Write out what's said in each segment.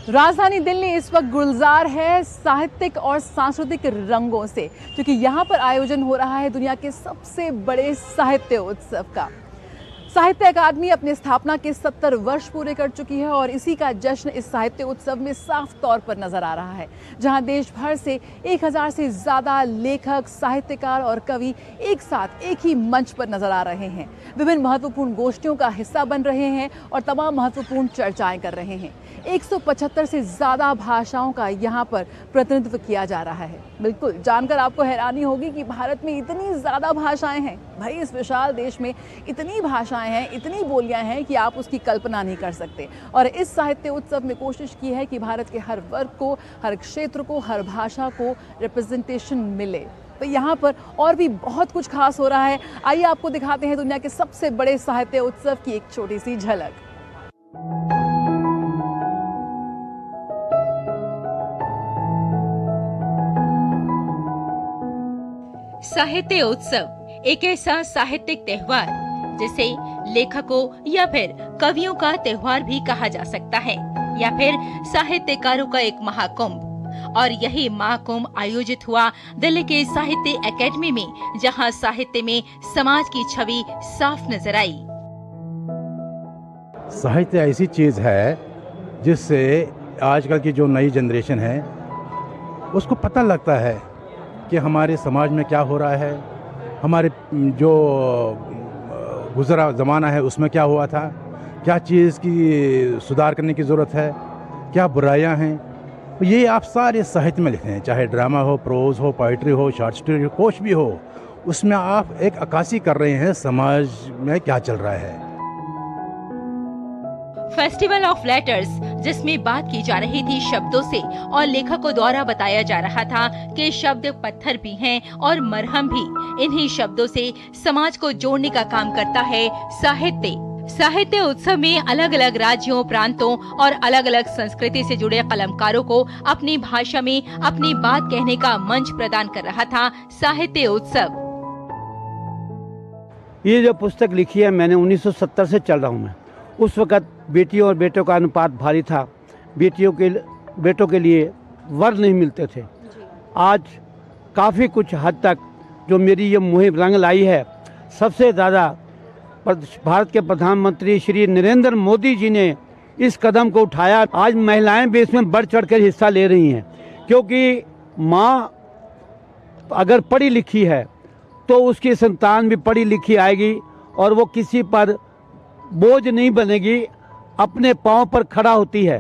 राजधानी दिल्ली इस वक्त गुलजार है साहित्यिक और सांस्कृतिक रंगों से, क्योंकि यहाँ पर आयोजन हो रहा है दुनिया के सबसे बड़े साहित्य उत्सव का। साहित्य अकादमी अपनी स्थापना के 70 वर्ष पूरे कर चुकी है और इसी का जश्न इस साहित्य उत्सव में साफ तौर पर नजर आ रहा है, जहां देश भर से 1000 से ज़्यादा लेखक, साहित्यकार और कवि एक साथ एक ही मंच पर नजर आ रहे हैं, विभिन्न महत्वपूर्ण गोष्ठियों का हिस्सा बन रहे हैं और तमाम महत्वपूर्ण चर्चाएं कर रहे हैं। 175 से ज़्यादा भाषाओं का यहाँ पर प्रतिनिधित्व किया जा रहा है। बिल्कुल जानकर आपको हैरानी होगी कि भारत में इतनी ज़्यादा भाषाएं हैं। भाई, इस विशाल देश में इतनी भाषाएं हैं, इतनी बोलियां हैं कि आप उसकी कल्पना नहीं कर सकते। और इस साहित्य उत्सव में कोशिश की है कि भारत के हर वर्ग को, हर क्षेत्र को, हर भाषा को रिप्रेजेंटेशन मिले। तो यहाँ पर और भी बहुत कुछ खास हो रहा है। आइए आपको दिखाते हैं दुनिया के सबसे बड़े साहित्य उत्सव की एक छोटी सी झलक। साहित्य उत्सव एक ऐसा साहित्यिक त्योहार जिसे लेखकों या फिर कवियों का त्योहार भी कहा जा सकता है, या फिर साहित्यकारों का एक महाकुंभ। और यही महाकुंभ आयोजित हुआ दिल्ली के साहित्य अकादमी में, जहां साहित्य में समाज की छवि साफ नजर आई। साहित्य ऐसी चीज है जिससे आजकल की जो नई जनरेशन है उसको पता लगता है कि हमारे समाज में क्या हो रहा है, हमारे जो गुज़रा ज़माना है उसमें क्या हुआ था, क्या चीज़ की सुधार करने की ज़रूरत है, क्या बुराइयां हैं। ये आप सारे साहित्य में लिखते हैं, चाहे ड्रामा हो, प्रोज़ हो, पोइट्री हो, शॉर्ट स्टोरी हो, कुछ भी हो, उसमें आप एक अक्कासी कर रहे हैं समाज में क्या चल रहा है। फेस्टिवल ऑफ लेटर्स, जिसमें बात की जा रही थी शब्दों से और लेखकों द्वारा बताया जा रहा था कि शब्द पत्थर भी हैं और मरहम भी। इन्हीं शब्दों से समाज को जोड़ने का काम करता है साहित्य। साहित्य उत्सव में अलग अलग राज्यों, प्रांतों और अलग अलग संस्कृति से जुड़े कलमकारों को अपनी भाषा में अपनी बात कहने का मंच प्रदान कर रहा था साहित्य उत्सव। ये जो पुस्तक लिखी है मैंने 1970 से चल रहा हूँ मैं। उस वक़्त बेटियों और बेटों का अनुपात भारी था, बेटों के लिए वर नहीं मिलते थे। आज काफ़ी कुछ हद तक जो मेरी ये मुहिम रंग लाई है, सबसे ज़्यादा भारत के प्रधानमंत्री श्री नरेंद्र मोदी जी ने इस कदम को उठाया। आज महिलाएं भी इसमें बढ़ चढ़ कर हिस्सा ले रही हैं, क्योंकि माँ अगर पढ़ी लिखी है तो उसकी संतान भी पढ़ी लिखी आएगी और वो किसी पर बोझ नहीं बनेगी, अपने पांव पर खड़ा होती है।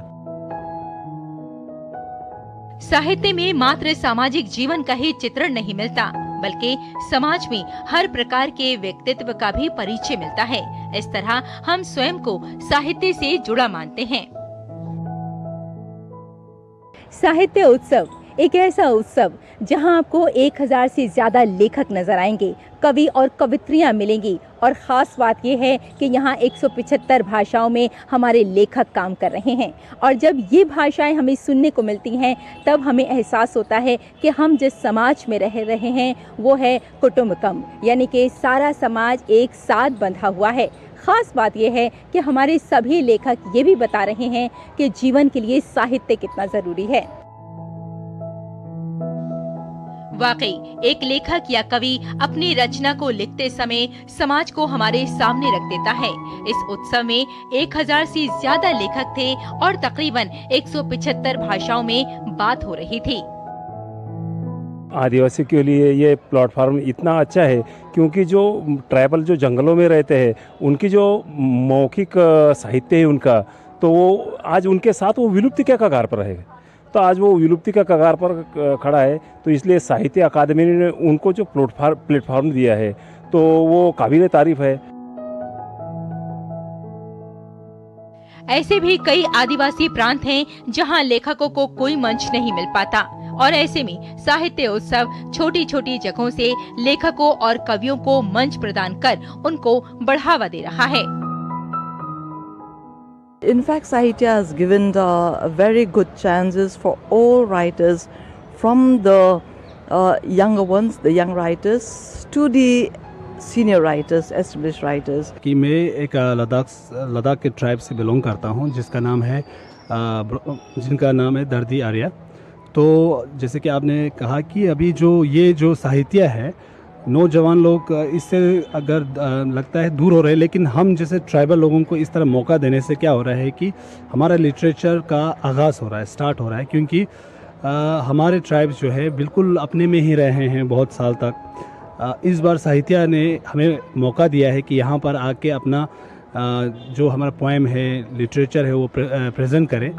साहित्य में मात्र सामाजिक जीवन का ही चित्रण नहीं मिलता, बल्कि समाज में हर प्रकार के व्यक्तित्व का भी परिचय मिलता है। इस तरह हम स्वयं को साहित्य से जुड़ा मानते हैं। साहित्य उत्सव एक ऐसा उत्सव जहां आपको 1000 से ज़्यादा लेखक नजर आएंगे, कवि और कवित्रियां मिलेंगी। और ख़ास बात यह है कि यहाँ 175 भाषाओं में हमारे लेखक काम कर रहे हैं। और जब ये भाषाएं हमें सुनने को मिलती हैं, तब हमें एहसास होता है कि हम जिस समाज में रह रहे हैं वो है कुटुंबकम, यानी कि सारा समाज एक साथ बंधा हुआ है। ख़ास बात यह है कि हमारे सभी लेखक ये भी बता रहे हैं कि जीवन के लिए साहित्य कितना ज़रूरी है। वाकई एक लेखक या कवि अपनी रचना को लिखते समय समाज को हमारे सामने रख देता है। इस उत्सव में 1000 से ज्यादा लेखक थे और तकरीबन 175 भाषाओं में बात हो रही थी। आदिवासी के लिए ये प्लेटफॉर्म इतना अच्छा है क्योंकि जो ट्राइबल जो जंगलों में रहते हैं उनकी जो मौखिक साहित्य है उनका, तो वो आज उनके साथ वो विलुप्ति के कगार पर है। तो आज वो विलुप्ति का कगार पर खड़ा है, तो इसलिए साहित्य अकादमी ने उनको जो प्लेटफॉर्म दिया है तो वो काबिल तारीफ है। ऐसे भी कई आदिवासी प्रांत हैं जहां लेखकों को कोई मंच नहीं मिल पाता, और ऐसे में साहित्य उत्सव छोटी छोटी जगहों से लेखकों और कवियों को मंच प्रदान कर उनको बढ़ावा दे रहा है। In fact, Sahitya has given very good chances for all writers, from the younger ones, the young writers, to the senior writers, established writers. कि मैं एक लद्दाख के ट्राइब से बिलोंग करता हूँ जिसका नाम है जिनका नाम है दर्दी आर्या। तो जैसे कि आपने कहा कि अभी जो साहित्य है, नौजवान लोग इससे अगर लगता है दूर हो रहे हैं, लेकिन हम जैसे ट्राइबल लोगों को इस तरह मौका देने से क्या हो रहा है कि हमारा लिटरेचर का आगाज़ हो रहा है, स्टार्ट हो रहा है। क्योंकि हमारे ट्राइब्स जो है बिल्कुल अपने में ही रहे हैं बहुत साल तक। इस बार साहित्य ने हमें मौका दिया है कि यहाँ पर आके अपना जो हमारा पोएम है, लिटरेचर है, वो प्रेजेंट करें।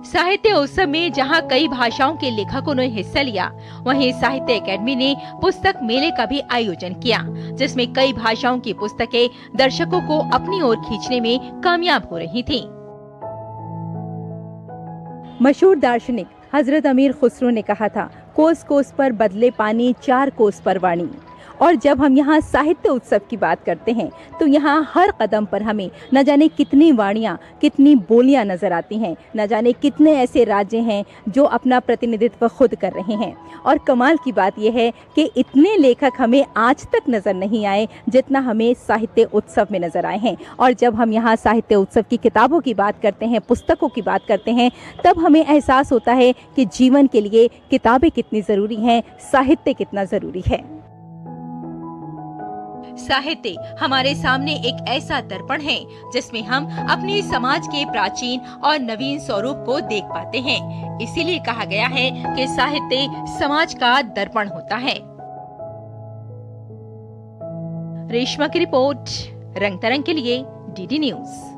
साहित्य उत्सव में जहां कई भाषाओं के लेखकों ने हिस्सा लिया, वहीं साहित्य अकेडमी ने पुस्तक मेले का भी आयोजन किया, जिसमें कई भाषाओं की पुस्तकें दर्शकों को अपनी ओर खींचने में कामयाब हो रही थीं। मशहूर दार्शनिक हजरत अमीर खुसरो ने कहा था, कोस कोस पर बदले पानी, 4 कोस पर वाणी। और जब हम यहाँ साहित्य उत्सव की बात करते हैं तो यहाँ हर कदम पर हमें न जाने कितनी वाणियाँ, कितनी बोलियाँ नजर आती हैं, न जाने कितने ऐसे राज्य हैं जो अपना प्रतिनिधित्व खुद कर रहे हैं। और कमाल की बात यह है कि इतने लेखक हमें आज तक नजर नहीं आए जितना हमें साहित्य उत्सव में नजर आए हैं। और जब हम यहाँ साहित्य उत्सव की किताबों की बात करते हैं, पुस्तकों की बात करते हैं, तब हमें एहसास होता है कि जीवन के लिए किताबें कितनी ज़रूरी हैं, साहित्य कितना ज़रूरी है। साहित्य हमारे सामने एक ऐसा दर्पण है जिसमें हम अपने समाज के प्राचीन और नवीन स्वरूप को देख पाते हैं। इसीलिए कहा गया है कि साहित्य समाज का दर्पण होता है। रेशमा की रिपोर्ट, रंग तरंग के लिए DD न्यूज।